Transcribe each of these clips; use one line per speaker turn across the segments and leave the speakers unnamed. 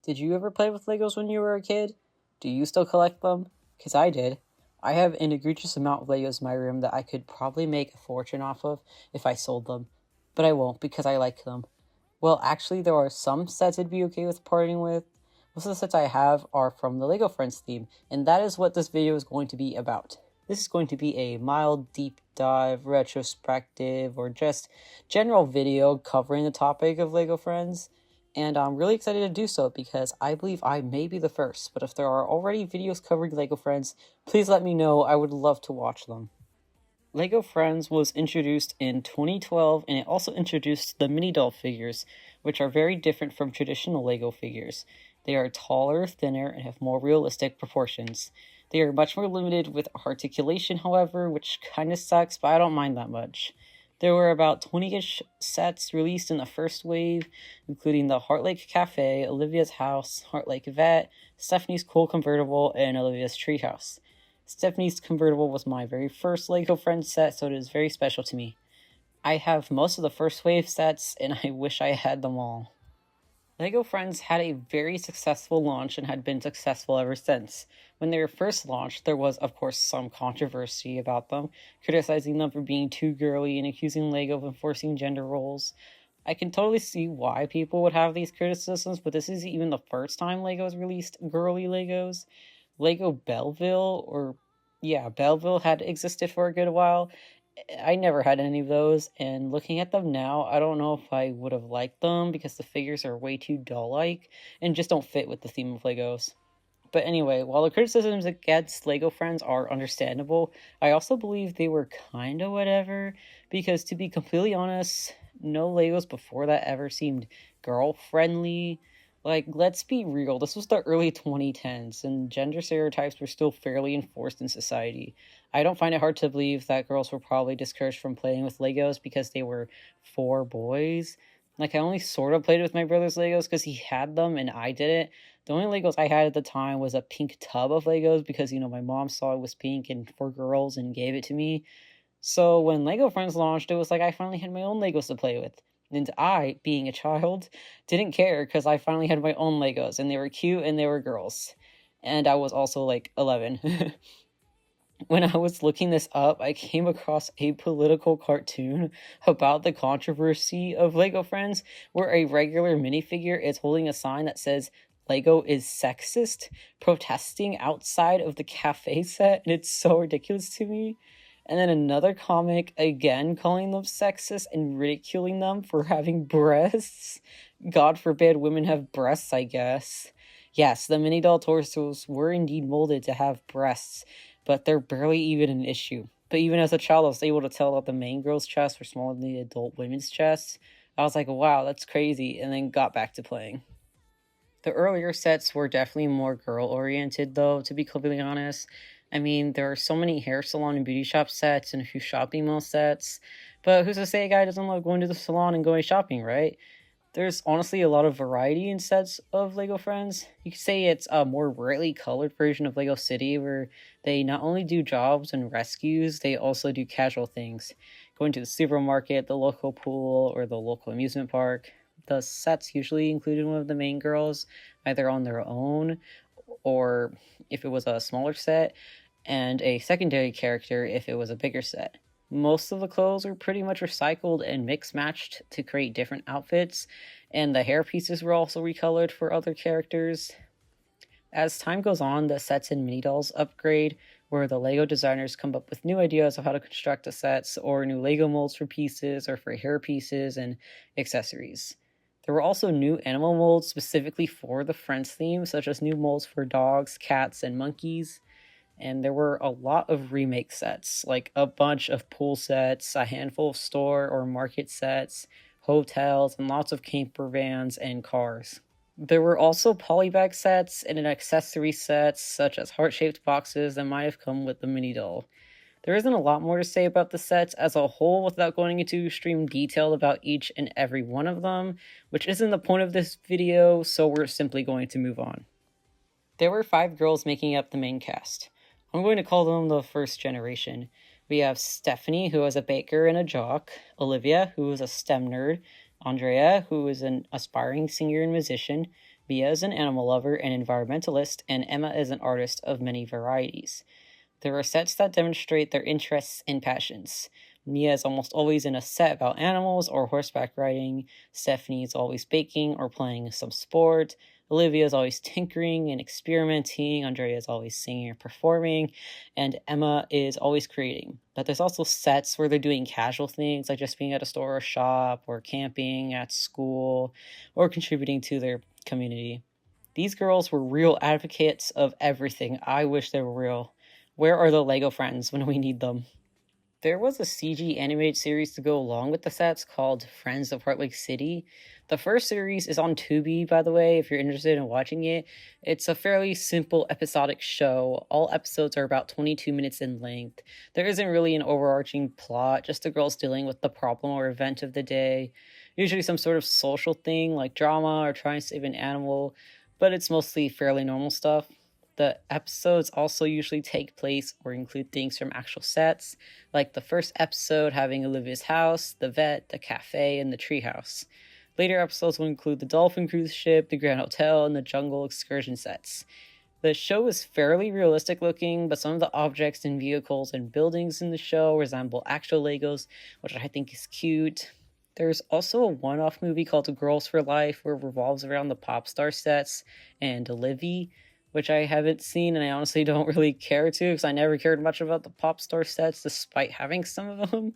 Did you ever play with Legos when you were a kid? Do you still collect them? Because I did. I have an egregious amount of Legos in my room that I could probably make a fortune off of if I sold them. But I won't because I like them. Well, actually, there are some sets I'd be okay with parting with. Most of the sets I have are from the LEGO Friends theme, and that is what this video is going to be about. This is going to be a mild, deep dive, retrospective, or just general video covering the topic of LEGO Friends. And I'm really excited to do so because I believe I may be the first, but if there are already videos covering LEGO Friends, please let me know. I would love to watch them. LEGO Friends was introduced in 2012, and it also introduced the mini doll figures, which are very different from traditional LEGO figures. They are taller, thinner, and have more realistic proportions. They are much more limited with articulation, however, which kind of sucks, but I don't mind that much. There were about 20-ish sets released in the first wave, including the Heart Lake Cafe, Olivia's House, Heart Lake Vet, Stephanie's Cool Convertible, and Olivia's Treehouse. Stephanie's Convertible was my very first LEGO Friends set, so it is very special to me. I have most of the first wave sets, and I wish I had them all. LEGO Friends had a very successful launch and had been successful ever since. When they were first launched, there was, of course, some controversy about them, criticizing them for being too girly and accusing LEGO of enforcing gender roles. I can totally see why people would have these criticisms, but this is even the first time LEGO's released girly Legos. LEGO Belleville had existed for a good while. I never had any of those, and looking at them now, I don't know if I would have liked them because the figures are way too doll-like and just don't fit with the theme of Legos. But anyway, while the criticisms against LEGO Friends are understandable, I also believe they were kinda whatever, because to be completely honest, no Legos before that ever seemed girl-friendly. Like, let's be real, this was the early 2010s, and gender stereotypes were still fairly enforced in society. I don't find it hard to believe that girls were probably discouraged from playing with Legos because they were for boys. Like, I only sort of played with my brother's Legos because he had them and I didn't. The only Legos I had at the time was a pink tub of Legos because, my mom saw it was pink and for girls and gave it to me. So when LEGO Friends launched, it was like I finally had my own Legos to play with. And I, being a child, didn't care because I finally had my own Legos and they were cute and they were girls. And I was also like 11. When I was looking this up, I came across a political cartoon about the controversy of LEGO Friends, where a regular minifigure is holding a sign that says, "Lego is sexist," protesting outside of the cafe set, and it's so ridiculous to me. And then another comic, again, calling them sexist and ridiculing them for having breasts. God forbid women have breasts, I guess. Yes, the mini doll torsos were indeed molded to have breasts, but they're barely even an issue. But even as a child, I was able to tell that the main girl's chests were smaller than the adult women's chests. I was like, wow, that's crazy, and then got back to playing. The earlier sets were definitely more girl-oriented, though, to be completely honest. I mean, there are so many hair salon and beauty shop sets and a few shopping mall sets, but who's to say a guy doesn't love going to the salon and going shopping, right? There's honestly a lot of variety in sets of LEGO Friends. You could say it's a more brightly colored version of LEGO City, where they not only do jobs and rescues, they also do casual things. Going to the supermarket, the local pool, or the local amusement park. The sets usually included one of the main girls, either on their own, or if it was a smaller set, and a secondary character if it was a bigger set. Most of the clothes were pretty much recycled and mix-matched to create different outfits, and the hair pieces were also recolored for other characters. As time goes on, the sets and mini dolls upgrade, where the LEGO designers come up with new ideas of how to construct the sets, or new LEGO molds for pieces, or for hair pieces and accessories. There were also new animal molds specifically for the Friends theme, such as new molds for dogs, cats, and monkeys. And there were a lot of remake sets, like a bunch of pool sets, a handful of store or market sets, hotels, and lots of camper vans and cars. There were also polybag sets and an accessory sets, such as heart-shaped boxes that might have come with the mini doll. There isn't a lot more to say about the sets as a whole without going into extreme detail about each and every one of them, which isn't the point of this video, so we're simply going to move on. There were 5 girls making up the main cast. I'm going to call them the first generation. We have Stephanie, who is a baker and a jock, Olivia, who is a STEM nerd, Andrea, who is an aspiring singer and musician, Mia is an animal lover and environmentalist, and Emma is an artist of many varieties. There are sets that demonstrate their interests and passions. Mia is almost always in a set about animals or horseback riding. Stephanie is always baking or playing some sport. Olivia is always tinkering and experimenting. Andrea is always singing or performing. And Emma is always creating. But there's also sets where they're doing casual things like just being at a store or shop or camping at school or contributing to their community. These girls were real advocates of everything. I wish they were real. Where are the Lego friends when we need them? There was a CG animated series to go along with the sets called Friends of Heart Lake City. The first series is on Tubi, by the way, if you're interested in watching it. It's a fairly simple episodic show. All episodes are about 22 minutes in length. There isn't really an overarching plot, just the girls dealing with the problem or event of the day. Usually some sort of social thing like drama or trying to save an animal, but it's mostly fairly normal stuff. The episodes also usually take place or include things from actual sets, like the first episode having Olivia's house, the vet, the cafe, and the treehouse. Later episodes will include the dolphin cruise ship, the Grand Hotel, and the jungle excursion sets. The show is fairly realistic looking, but some of the objects and vehicles and buildings in the show resemble actual Legos, which I think is cute. There's also a one-off movie called Girls for Life, where it revolves around the pop star sets and Olivia, which I haven't seen, and I honestly don't really care to, because I never cared much about the pop star sets, despite having some of them.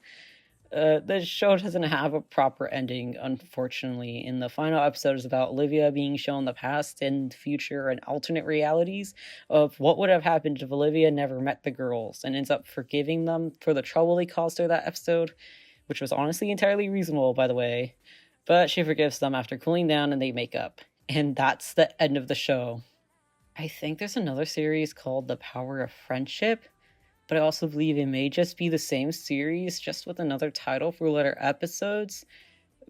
The show doesn't have a proper ending, unfortunately. In the final episode is about Olivia being shown the past and future and alternate realities of what would have happened if Olivia never met the girls, and ends up forgiving them for the trouble they caused her that episode, which was honestly entirely reasonable, by the way. But she forgives them after cooling down and they make up. And that's the end of the show. I think there's another series called The Power of Friendship, but I also believe it may just be the same series, just with another title for later episodes,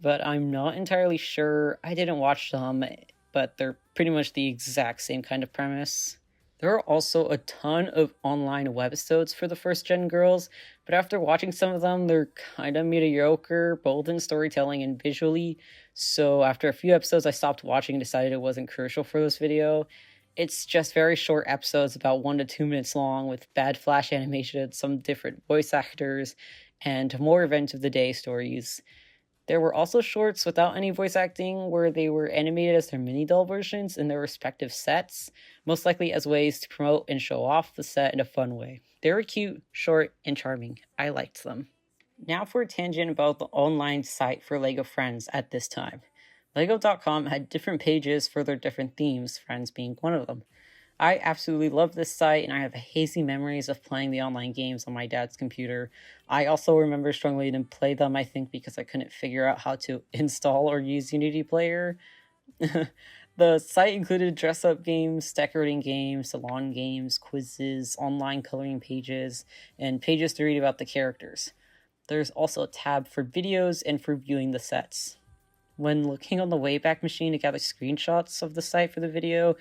but I'm not entirely sure. I didn't watch them, but they're pretty much the exact same kind of premise. There are also a ton of online webisodes for the first gen girls, but after watching some of them, they're kind of mediocre, both in storytelling and visually, so after a few episodes I stopped watching and decided it wasn't crucial for this video. It's just very short episodes, about 1 to 2 minutes long, with bad flash animation, some different voice actors, and more event of the day stories. There were also shorts without any voice acting, where they were animated as their mini-doll versions in their respective sets, most likely as ways to promote and show off the set in a fun way. They were cute, short, and charming. I liked them. Now for a tangent about the online site for LEGO Friends at this time. Lego.com had different pages for their different themes, Friends being one of them. I absolutely love this site, and I have hazy memories of playing the online games on my dad's computer. I also remember struggling to play them, I think, because I couldn't figure out how to install or use Unity Player. The site included dress-up games, decorating games, salon games, quizzes, online coloring pages, and pages to read about the characters. There's also a tab for videos and for viewing the sets. When looking on the Wayback Machine to gather screenshots of the site for the video,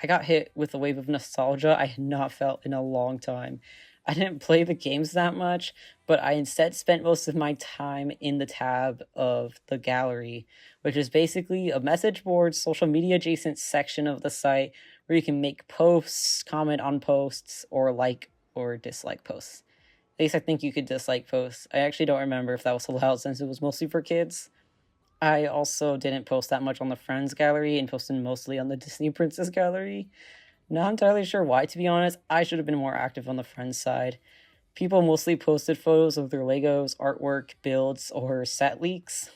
I got hit with a wave of nostalgia I had not felt in a long time. I didn't play the games that much, but I instead spent most of my time in the tab of the gallery, which is basically a message board, social media adjacent section of the site where you can make posts, comment on posts, or like or dislike posts. At least I think you could dislike posts. I actually don't remember if that was allowed since it was mostly for kids. I also didn't post that much on the Friends gallery and posted mostly on the Disney Princess gallery. Not entirely sure why, to be honest. I should have been more active on the Friends side. People mostly posted photos of their Legos, artwork, builds, or set leaks.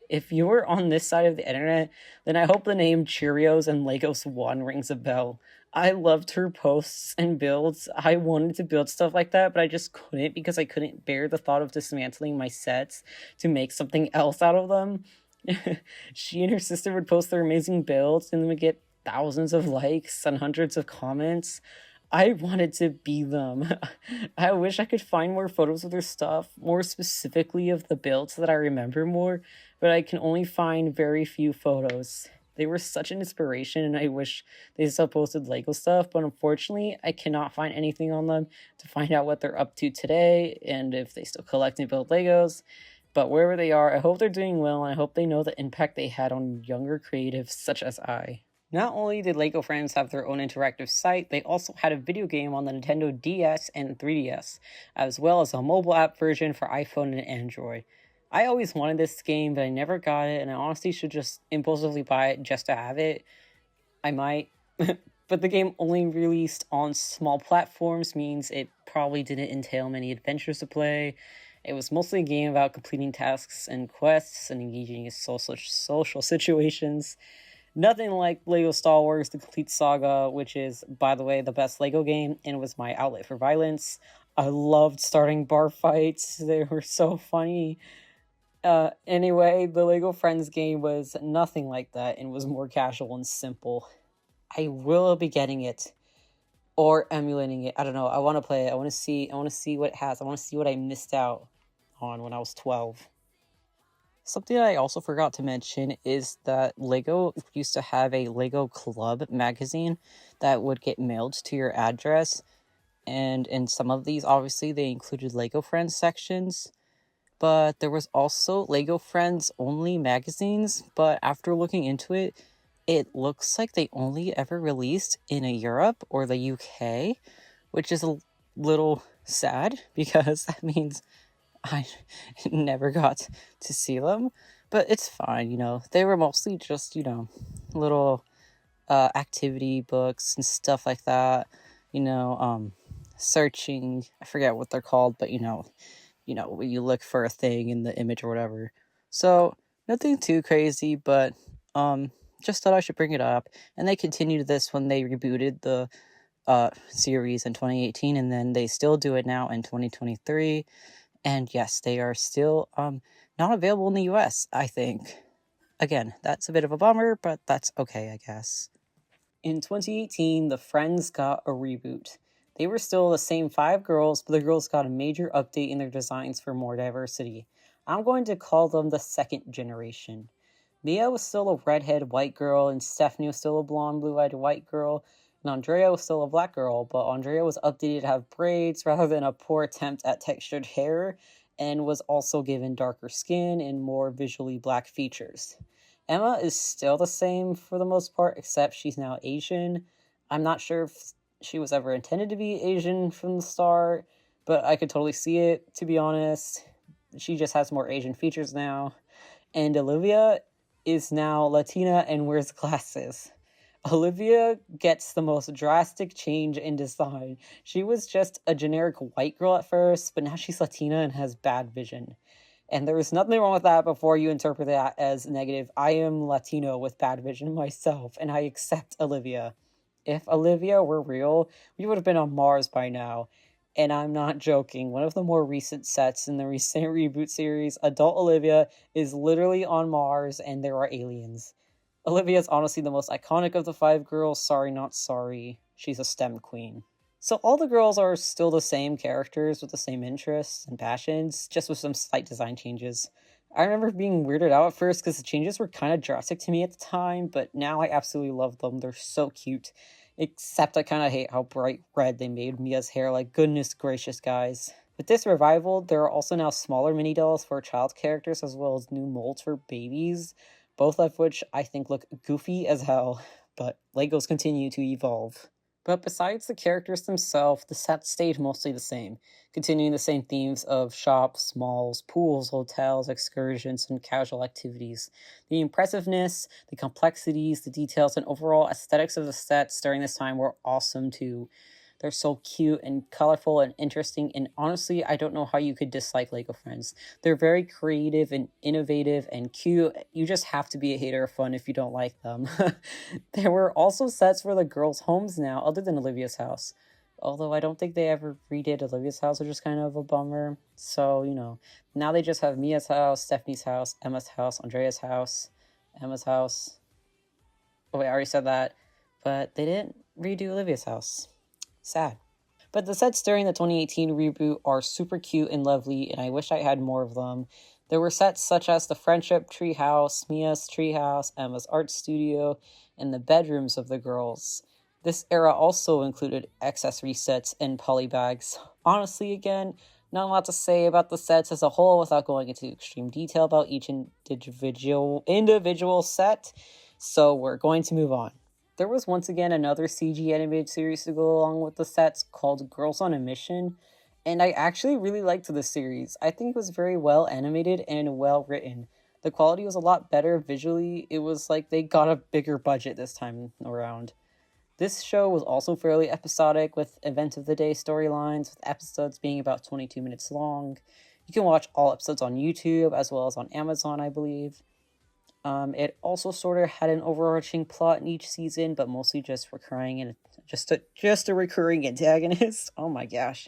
If you were on this side of the internet, then I hope the name Cheerios and Legos 1 rings a bell. I loved her posts and builds. I wanted to build stuff like that, but I just couldn't because I couldn't bear the thought of dismantling my sets to make something else out of them. She and her sister would post their amazing builds and then would get thousands of likes and hundreds of comments. I wanted to be them. I wish I could find more photos of their stuff, more specifically of the builds that I remember more, but I can only find very few photos. They were such an inspiration, and I wish they still posted Lego stuff, but unfortunately, I cannot find anything on them to find out what they're up to today and if they still collect and build Legos. But wherever they are, I hope they're doing well, and I hope they know the impact they had on younger creatives such as I. Not only did Lego Friends have their own interactive site, they also had a video game on the Nintendo DS and 3DS, as well as a mobile app version for iPhone and Android. I always wanted this game, but I never got it, and I honestly should just impulsively buy it just to have it. I might. But the game only released on small platforms means it probably didn't entail many adventures to play. It was mostly a game about completing tasks and quests and engaging in social situations. Nothing like LEGO Star Wars The Complete Saga, which is, by the way, the best LEGO game and was my outlet for violence. I loved starting bar fights, they were so funny. Anyway, the LEGO Friends game was nothing like that and was more casual and simple. I will be getting it or emulating it. I don't know. I want to play it. I want to see what it has. I want to see what I missed out on when I was 12. Something I also forgot to mention is that LEGO used to have a LEGO Club magazine that would get mailed to your address. And in some of these, obviously, they included LEGO Friends sections. But there was also LEGO Friends only magazines. But after looking into it, it looks like they only ever released in Europe or the UK, which is a little sad because that means I never got to see them. But it's fine, They were mostly just, little activity books and stuff like that. Searching, I forget what they're called, but when you look for a thing in the image or whatever. So nothing too crazy, but just thought I should bring it up. And they continued this when they rebooted the series in 2018, and then they still do it now in 2023. And yes, they are still not available in the US, I think. Again, that's a bit of a bummer, but that's okay, I guess. In 2018, the Friends got a reboot. They were still the same 5 girls, but the girls got a major update in their designs for more diversity. I'm going to call them the second generation. Mia was still a redhead white girl, and Stephanie was still a blonde, blue-eyed white girl, and Andrea was still a black girl, but Andrea was updated to have braids rather than a poor attempt at textured hair, and was also given darker skin and more visually black features. Emma is still the same for the most part, except she's now Asian. I'm not sure if she was ever intended to be Asian from the start, but I could totally see it, to be honest. She just has more Asian features now. And Olivia is now Latina and wears glasses. Olivia gets the most drastic change in design. She was just a generic white girl at first, but now she's Latina and has bad vision. And there is nothing wrong with that before you interpret that as negative. I am Latino with bad vision myself, and I accept Olivia. If Olivia were real, we would have been on Mars by now. And I'm not joking. One of the more recent sets in the recent reboot series, adult Olivia is literally on Mars and there are aliens. Olivia is honestly the most iconic of the 5 girls. Sorry, not sorry. She's a STEM queen. So all the girls are still the same characters with the same interests and passions, just with some slight design changes. I remember being weirded out at first because the changes were kind of drastic to me at the time, but now I absolutely love them. They're so cute. Except I kind of hate how bright red they made Mia's hair. Like, goodness gracious, guys. With this revival, there are also now smaller mini dolls for child characters as well as new molds for babies, both of which I think look goofy as hell, but Legos continue to evolve. But besides the characters themselves, the set stayed mostly the same, continuing the same themes of shops, malls, pools, hotels, excursions, and casual activities. The impressiveness, the complexities, the details, and overall aesthetics of the sets during this time were awesome too. They're so cute and colorful and interesting, and honestly, I don't know how you could dislike Lego Friends. They're very creative and innovative and cute. You just have to be a hater of fun if you don't like them. There were also sets for the girls' homes now, other than Olivia's house. Although I don't think they ever redid Olivia's house, which is kind of a bummer. So, now they just have Mia's house, Stephanie's house, Emma's house, Andrea's house, Emma's house. Oh wait, I already said that. But they didn't redo Olivia's house. Sad. But the sets during the 2018 reboot are super cute and lovely, and I wish I had more of them. There were sets such as the Friendship Treehouse, Mia's Treehouse, Emma's Art Studio, and the bedrooms of the girls. This era also included accessory sets and polybags. Honestly, again, not a lot to say about the sets as a whole without going into extreme detail about each individual set, so we're going to move on. There was once again another CG animated series to go along with the sets called Girls on a Mission, and I actually really liked this series. I think it was very well animated and well written. The quality was a lot better visually. It was like they got a bigger budget this time around. This show was also fairly episodic with event of the day storylines, with episodes being about 22 minutes long. You can watch all episodes on YouTube as well as on Amazon, I believe. It also sort of had an overarching plot in each season, but mostly just recurring and just a recurring antagonist. Oh my gosh.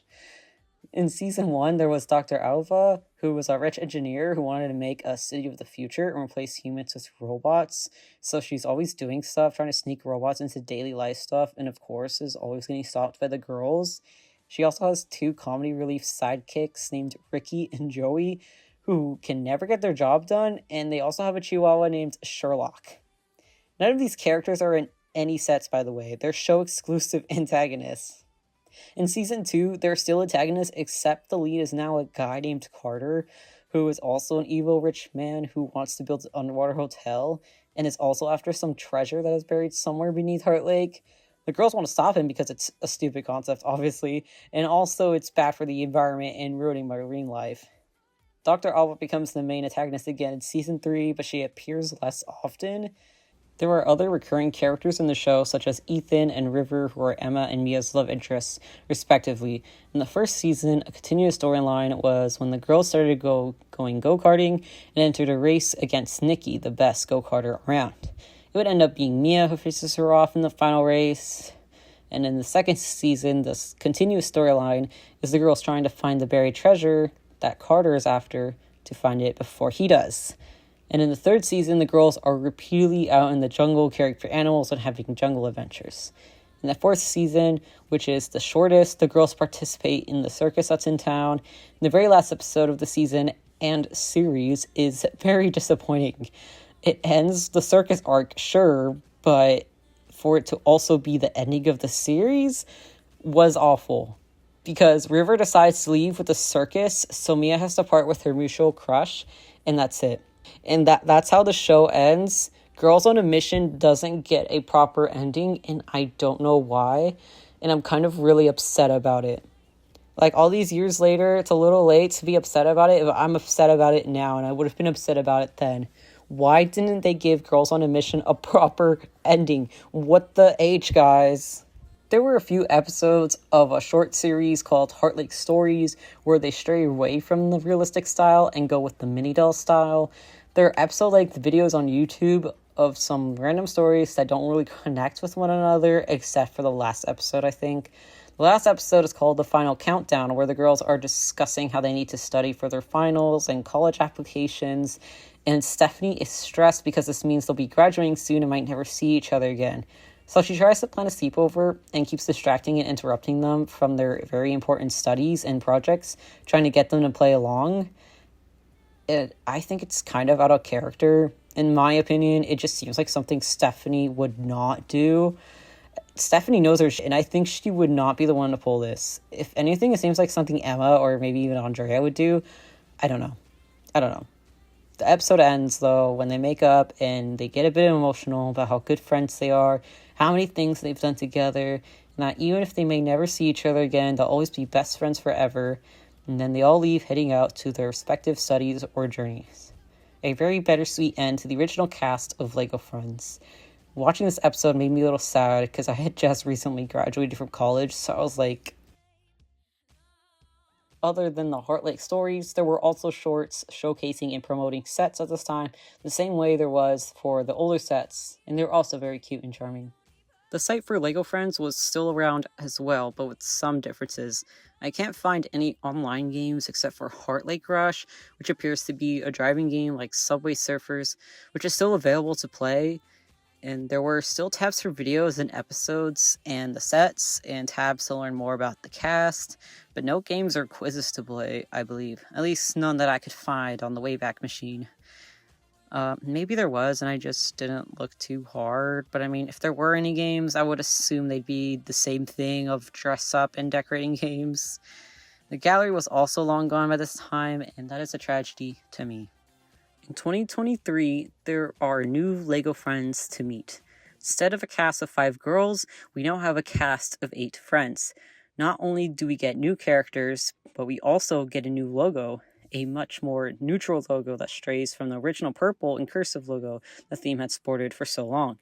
In season 1, there was Dr. Alva, who was a rich engineer who wanted to make a city of the future and replace humans with robots. So she's always doing stuff, trying to sneak robots into daily life stuff, and of course is always getting stopped by the girls. She also has 2 comedy relief sidekicks named Ricky and Joey, who can never get their job done, and they also have a chihuahua named Sherlock. None of these characters are in any sets, by the way. They're show-exclusive antagonists. In season 2, they're still antagonists, except the lead is now a guy named Carter, who is also an evil rich man who wants to build an underwater hotel, and is also after some treasure that is buried somewhere beneath Heart Lake. The girls want to stop him because it's a stupid concept, obviously, and also it's bad for the environment and ruining marine life. Dr. Alba becomes the main antagonist again in season 3, but she appears less often. There are other recurring characters in the show, such as Ethan and River, who are Emma and Mia's love interests, respectively. In the first season, a continuous storyline was when the girls started going go-karting and entered a race against Nikki, the best go-karter around. It would end up being Mia who faces her off in the final race. And in the second season, this continuous storyline is the girls trying to find the buried treasure that Carter is after to find it before he does. And in the third season, the girls are repeatedly out in the jungle caring for animals and having jungle adventures. In the fourth season, which is the shortest, the girls participate in the circus that's in town. And the very last episode of the season and series is very disappointing. It ends the circus arc, sure, but for it to also be the ending of the series was awful. Because River decides to leave with the circus, so Mia has to part with her mutual crush, and that's it. And that's how the show ends. Girls on a Mission doesn't get a proper ending, and I don't know why, and I'm kind of really upset about it. Like, all these years later, it's a little late to be upset about it, but I'm upset about it now, and I would have been upset about it then. Why didn't they give Girls on a Mission a proper ending? What the H, guys? There were a few episodes of a short series called Heart Lake Stories where they stray away from the realistic style and go with the mini doll style. There are episode-length videos on YouTube of some random stories that don't really connect with one another, except for the last episode, I think. The last episode is called The Final Countdown, where the girls are discussing how they need to study for their finals and college applications, and Stephanie is stressed because this means they'll be graduating soon and might never see each other again. So she tries to plan a sleepover and keeps distracting and interrupting them from their very important studies and projects, trying to get them to play along. I think it's kind of out of character. In my opinion, it just seems like something Stephanie would not do. Stephanie knows her shit, and I think she would not be the one to pull this. If anything, it seems like something Emma or maybe even Andrea would do. I don't know. The episode ends, though, when they make up and they get a bit emotional about how good friends they are, how many things they've done together, and that even if they may never see each other again, they'll always be best friends forever. And then they all leave, heading out to their respective studies or journeys. A very bittersweet end to the original cast of Lego Friends. Watching this episode made me a little sad because I had just recently graduated from college, so I was like... Other than the Heart Lake Stories, there were also shorts showcasing and promoting sets at this time, the same way there was for the older sets, and they were also very cute and charming. The site for Lego Friends was still around as well, but with some differences. I can't find any online games except for Heart Lake Rush, which appears to be a driving game like Subway Surfers, which is still available to play. And there were still tabs for videos and episodes and the sets, and tabs to learn more about the cast, but no games or quizzes to play, I believe. At least none that I could find on the Wayback Machine. Maybe there was, and I just didn't look too hard, but I mean, if there were any games, I would assume they'd be the same thing of dress-up and decorating games. The gallery was also long gone by this time, and that is a tragedy to me. In 2023, there are new LEGO friends to meet. Instead of a cast of 5 girls, we now have a cast of 8 friends. Not only do we get new characters, but we also get a new logo, a much more neutral logo that strays from the original purple and cursive logo the theme had sported for so long.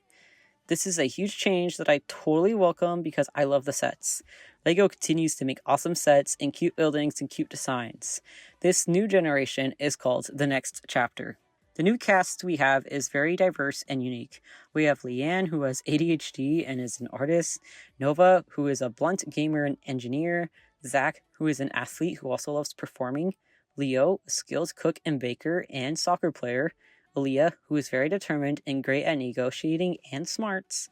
This is a huge change that I totally welcome because I love the sets. LEGO continues to make awesome sets and cute buildings and cute designs. This new generation is called The Next Chapter. The new cast we have is very diverse and unique. We have Leanne, who has ADHD and is an artist, Nova, who is a blunt gamer and engineer, Zach, who is an athlete who also loves performing, Leo, a skilled cook and baker and soccer player, Aaliyah, who is very determined and great at negotiating and smarts,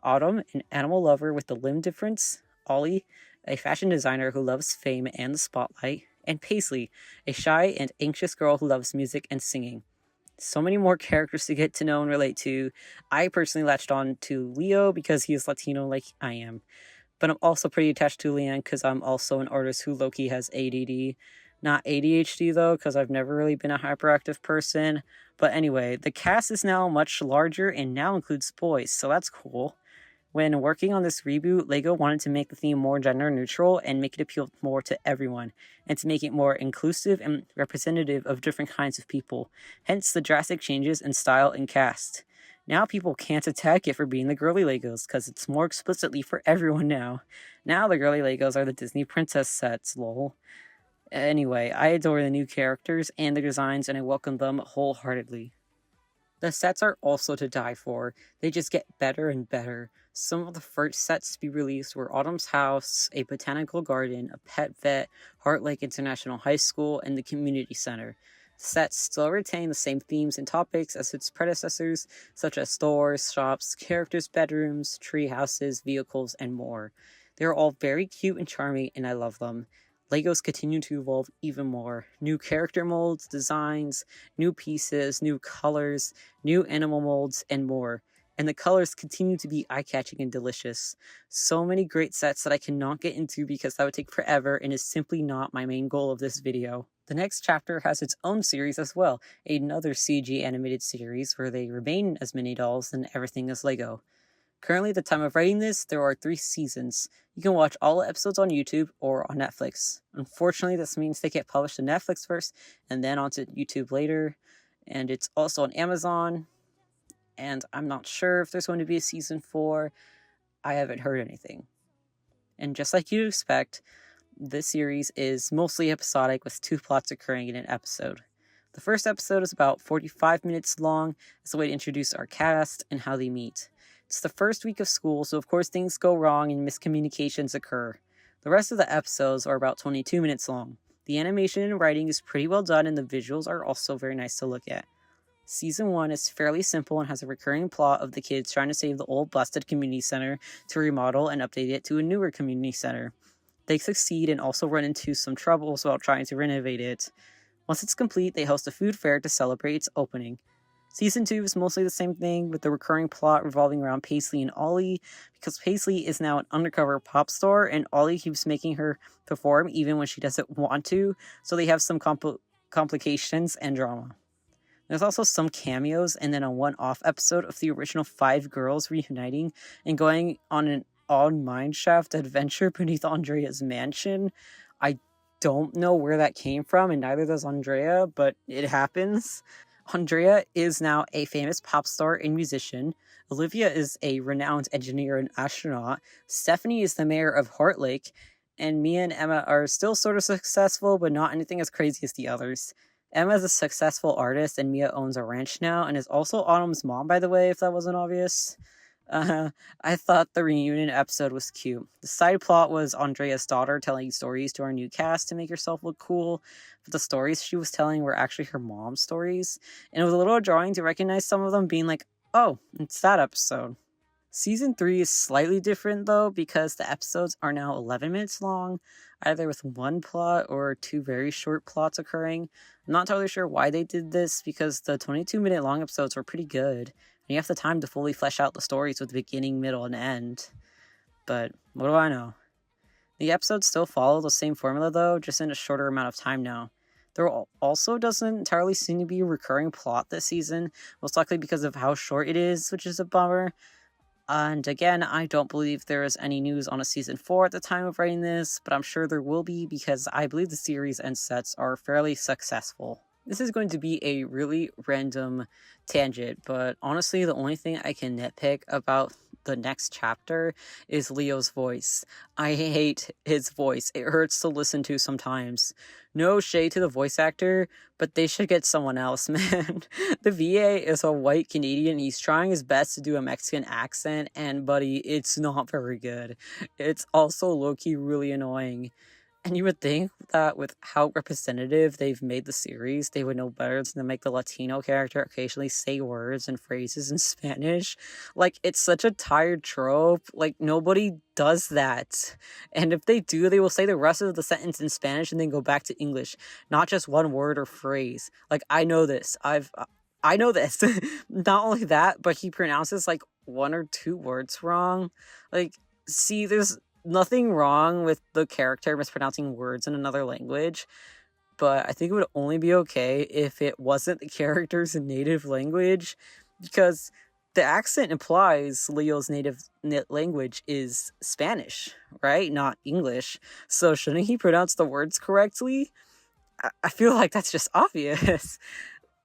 Autumn, an animal lover with the limb difference, Ollie, a fashion designer who loves fame and the spotlight, and Paisley, a shy and anxious girl who loves music and singing. So many more characters to get to know and relate to. I personally latched on to Leo because he is Latino like I am. But I'm also pretty attached to Leanne because I'm also an artist who low-key has ADD. Not ADHD though, because I've never really been a hyperactive person. But anyway, the cast is now much larger and now includes boys, so that's cool. When working on this reboot, LEGO wanted to make the theme more gender neutral and make it appeal more to everyone, and to make it more inclusive and representative of different kinds of people, hence the drastic changes in style and cast. Now people can't attack it for being the girly Legos, because it's more explicitly for everyone now. Now the girly Legos are the Disney princess sets, lol. Anyway, I adore the new characters and the designs, and I welcome them wholeheartedly. The sets are also to die for. They just get better and better. Some of the first sets to be released were Autumn's House, a botanical garden, a pet vet, Heart Lake International High School, and the community center. The sets still retain the same themes and topics as its predecessors, such as stores, shops, characters' bedrooms, tree houses, vehicles, and more. They are all very cute and charming, and I love them. Legos continue to evolve even more. New character molds, designs, new pieces, new colors, new animal molds, and more. And the colors continue to be eye-catching and delicious. So many great sets that I cannot get into because that would take forever and is simply not my main goal of this video. The next chapter has its own series as well, another CG animated series where they remain as mini dolls and everything is Lego. Currently, at the time of writing this, there are 3 seasons. You can watch all episodes on YouTube or on Netflix. Unfortunately, this means they get published to Netflix first and then onto YouTube later. And it's also on Amazon. And I'm not sure if there's going to be a season 4. I haven't heard anything. And just like you'd expect, this series is mostly episodic with 2 plots occurring in an episode. The first episode is about 45 minutes long as a way to introduce our cast and how they meet. It's the first week of school, so of course things go wrong and miscommunications occur. The rest of the episodes are about 22 minutes long. The animation and writing is pretty well done and the visuals are also very nice to look at. Season 1 is fairly simple and has a recurring plot of the kids trying to save the old busted community center to remodel and update it to a newer community center. They succeed and also run into some troubles while trying to renovate it. Once it's complete, they host a food fair to celebrate its opening. Season 2 is mostly the same thing, with the recurring plot revolving around Paisley and Ollie, because Paisley is now an undercover pop star, and Ollie keeps making her perform even when she doesn't want to, so they have some complications and drama. There's also some cameos, and then a one-off episode of the original 5 girls reuniting and going on an odd mineshaft adventure beneath Andrea's mansion. I don't know where that came from, and neither does Andrea, but it happens. Andrea is now a famous pop star and musician. Olivia is a renowned engineer and astronaut. Stephanie is the mayor of Heart Lake. And Mia and Emma are still sort of successful, but not anything as crazy as the others. Emma is a successful artist, and Mia owns a ranch now, and is also Autumn's mom, by the way, if that wasn't obvious. I thought the reunion episode was cute. The side plot was Andrea's daughter telling stories to our new cast to make herself look cool, but the stories she was telling were actually her mom's stories, and it was a little jarring to recognize some of them being like, oh, it's that episode. Season 3 is slightly different though, because the episodes are now 11 minutes long, either with one plot or 2 very short plots occurring. I'm not totally sure why they did this, because the 22-minute long episodes were pretty good, and you have the time to fully flesh out the stories with the beginning, middle, and end. But what do I know? The episodes still follow the same formula though, just in a shorter amount of time now. There also doesn't entirely seem to be a recurring plot this season, most likely because of how short it is, which is a bummer. And again, I don't believe there is any news on a season 4 at the time of writing this, but I'm sure there will be because I believe the series and sets are fairly successful. This is going to be a really random tangent, but honestly, the only thing I can nitpick about the next chapter is Leo's voice. I hate his voice. It hurts to listen to sometimes. No shade to the voice actor, but they should get someone else, man. The VA is a white Canadian. He's trying his best to do a Mexican accent, and buddy, it's not very good. It's also low-key really annoying. And you would think that with how representative they've made the series, they would know better than to make the Latino character occasionally say words and phrases in Spanish. Like, it's such a tired trope. Like, nobody does that. And if they do, they will say the rest of the sentence in Spanish and then go back to English, not just one word or phrase. Like, I know this. I know this. Not only that, but he pronounces like one or two words wrong. Like, see, there's nothing wrong with the character mispronouncing words in another language, but I think it would only be okay if it wasn't the character's native language, because the accent implies Leo's native language is Spanish, right? Not English. So shouldn't he pronounce the words correctly? I feel like that's just obvious.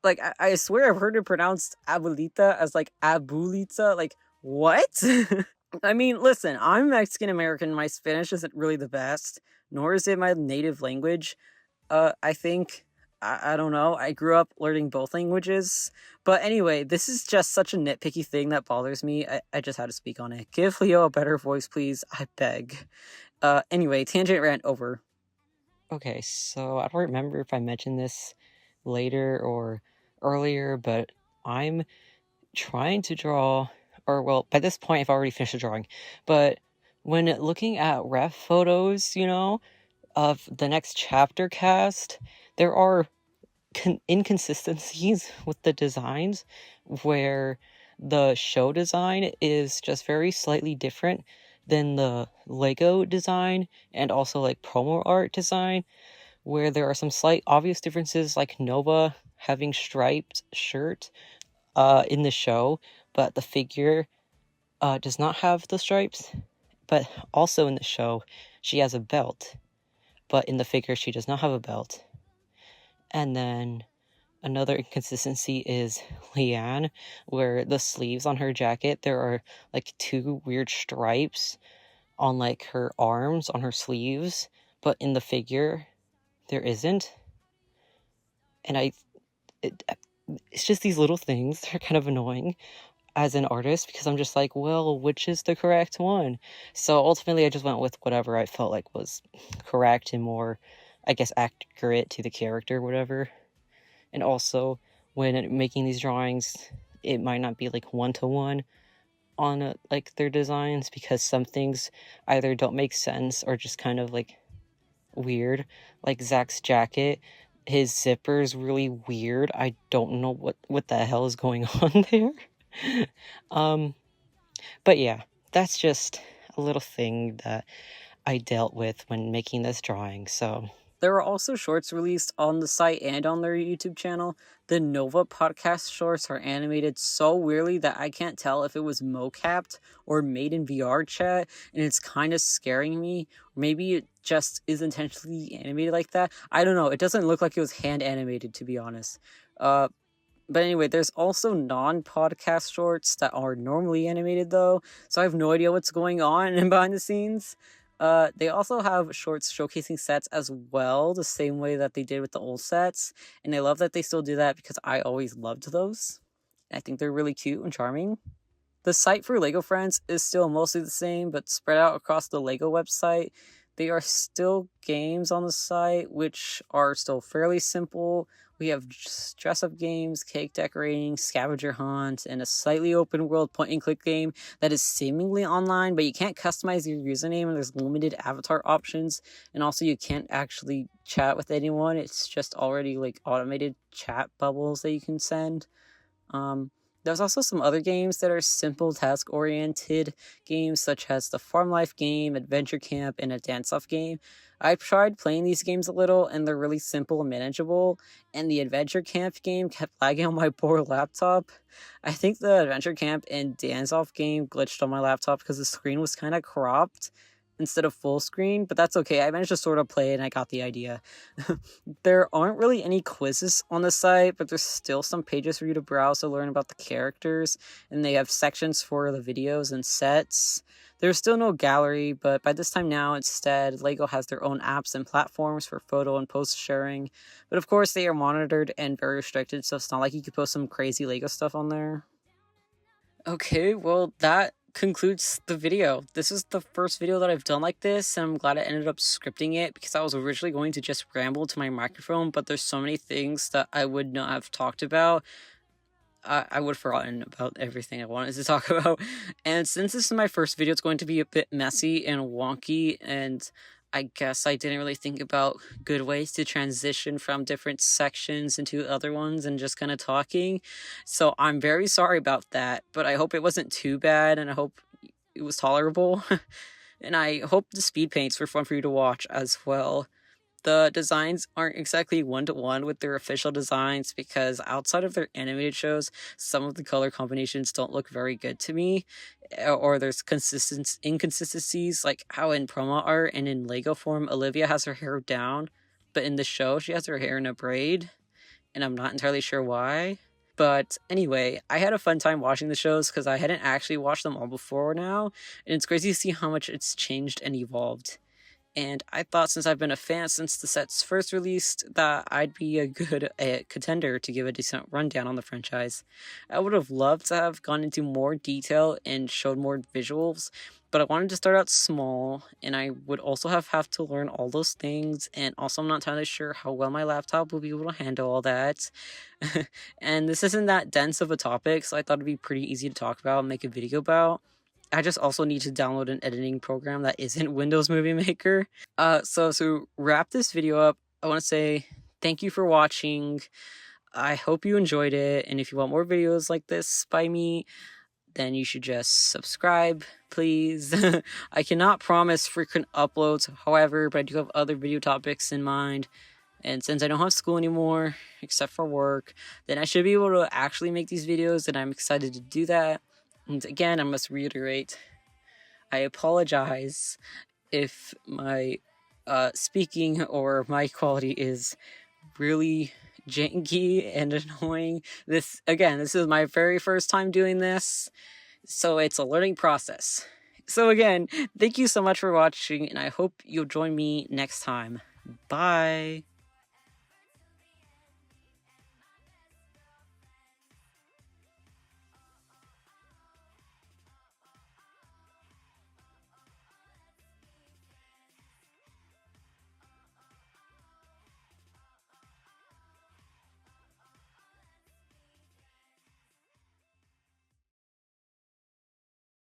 Like, I swear I've heard it pronounced abuelita as like abulita. Like, what? I mean, listen, I'm Mexican American. My Spanish isn't really the best, nor is it my native language. I think, I don't know, I grew up learning both languages. But anyway, this is just such a nitpicky thing that bothers me. I just had to speak on it. Give Leo a better voice, please. I beg. Anyway, tangent rant over. Okay, so I don't remember if I mentioned this later or earlier, but I'm trying to draw, or well, by this point I've already finished the drawing, but when looking at ref photos, of the next chapter cast, there are inconsistencies with the designs where the show design is just very slightly different than the Lego design and also like promo art design, where there are some slight obvious differences, like Nova having striped shirt in the show, but the figure does not have the stripes. But also in the show, she has a belt, but in the figure, she does not have a belt. And then another inconsistency is Leanne, where the sleeves on her jacket, there are like two weird stripes on like her arms, on her sleeves, but in the figure, there isn't. And it's just these little things that are kind of annoying as an artist, because I'm just like, well, which is the correct one? So ultimately I just went with whatever I felt like was correct and more, I guess, accurate to the character, whatever. And also, when making these drawings, it might not be like one-to-one on like their designs, because some things either don't make sense or just kind of like weird. Like Zach's jacket, his zipper is really weird. I don't know what the hell is going on there. But yeah, that's just a little thing that I dealt with when making this drawing. So there were also shorts released on the site and on their YouTube channel. The Nova podcast shorts are animated so weirdly that I can't tell if it was mocapped or made in VR chat, and it's kind of scaring me. Maybe it just is intentionally animated like that. I don't know. It doesn't look like it was hand animated, to be honest. But anyway, there's also non-podcast shorts that are normally animated, though, so I have no idea what's going on behind the scenes. They also have shorts showcasing sets as well, the same way that they did with the old sets, and I love that they still do that because I always loved those. I think they're really cute and charming. The site for LEGO Friends is still mostly the same, but spread out across the LEGO website. There are still games on the site, which are still fairly simple. We have dress-up games, cake decorating, scavenger hunt, and a slightly open-world point-and-click game that is seemingly online, but you can't customize your username, and there's limited avatar options, and also you can't actually chat with anyone. It's just already like automated chat bubbles that you can send. There's also some other games that are simple task-oriented games, such as the Farm Life game, Adventure Camp, and a Dance-Off game. I've tried playing these games a little, and they're really simple and manageable, and the Adventure Camp game kept lagging on my poor laptop. I think the Adventure Camp and Dance-Off game glitched on my laptop because the screen was kind of cropped instead of full screen, but that's okay. I managed to sort of play it and I got the idea. There aren't really any quizzes on the site, but there's still some pages for you to browse to learn about the characters, and they have sections for the videos and sets. There's still no gallery, but by this time now, instead, LEGO has their own apps and platforms for photo and post sharing. But of course, they are monitored and very restricted, so it's not like you could post some crazy LEGO stuff on there. Okay, well, that concludes the video. This is the first video that I've done like this, and I'm glad I ended up scripting it because I was originally going to just ramble to my microphone, but there's so many things that I would not have talked about. I would have forgotten about everything I wanted to talk about. And since this is my first video, it's going to be a bit messy and wonky, and I guess I didn't really think about good ways to transition from different sections into other ones and just kind of talking. So I'm very sorry about that, but I hope it wasn't too bad, and I hope it was tolerable. And I hope the speed paints were fun for you to watch as well. The designs aren't exactly one-to-one with their official designs because outside of their animated shows, some of the color combinations don't look very good to me, or there's inconsistencies, like how in promo art and in Lego form, Olivia has her hair down, but in the show, she has her hair in a braid, and I'm not entirely sure why. But anyway, I had a fun time watching the shows because I hadn't actually watched them all before now, and it's crazy to see how much it's changed and evolved. And I thought, since I've been a fan since the sets first released, that I'd be a good contender to give a decent rundown on the franchise. I would have loved to have gone into more detail and showed more visuals, but I wanted to start out small, and I would also have to learn all those things, and also I'm not entirely sure how well my laptop will be able to handle all that. And this isn't that dense of a topic, so I thought it'd be pretty easy to talk about and make a video about. I just also need to download an editing program that isn't Windows Movie Maker. So to wrap this video up, I want to say thank you for watching. I hope you enjoyed it, and if you want more videos like this by me, then you should just subscribe, please. I cannot promise frequent uploads, however, but I do have other video topics in mind. And since I don't have school anymore, except for work, then I should be able to actually make these videos, and I'm excited to do that. And again, I must reiterate, I apologize if my speaking or mic quality is really janky and annoying. This is my very first time doing this, so it's a learning process. So again, thank you so much for watching, and I hope you'll join me next time. Bye!